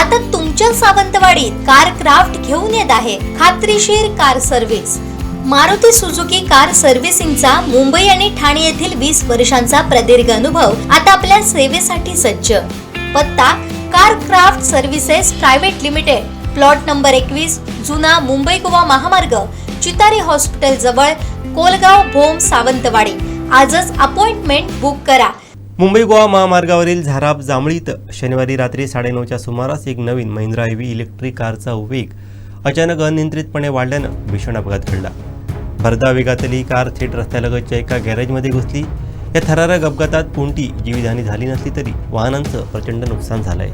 आता तुमच्या सावंतवाडीत car craft घेऊन येत आहे खात्रीशीर car service. Maruti Suzuki car सर्व्हिसिंगचा मुंबई आणि ठाणे येथील 20 वर्षांचा प्रदीर्घ अनुभव आता आपल्या सेवेसाठी सज्ज। पत्ता car craft services private limited, plot number 21, जुना मुंबई गोवा महामार्ग, चितारी हॉस्पिटल जवळ, कोलगाव भोम, सावंतवाडी। आजच अपॉइंटमेंट बुक करा। मुंबई गोवा महामार्गावरील झाराप जांभळीत शनिवारी रात्री 9:30च्या सुमारास एक नवीन महिंद्रा ईव्ही इलेक्ट्रिक कारचा वेग अचानक अनियंत्रितपणे वाढल्यानं भीषण अपघात घडला। भरधाव वेगातली कार थेट रस्त्यालगतच्या एका गॅरेजमध्ये घुसली। या थरारक अपघातात कोणती जीवितहानी झाली नसली तरी वाहनांचं प्रचंड नुकसान झालंय।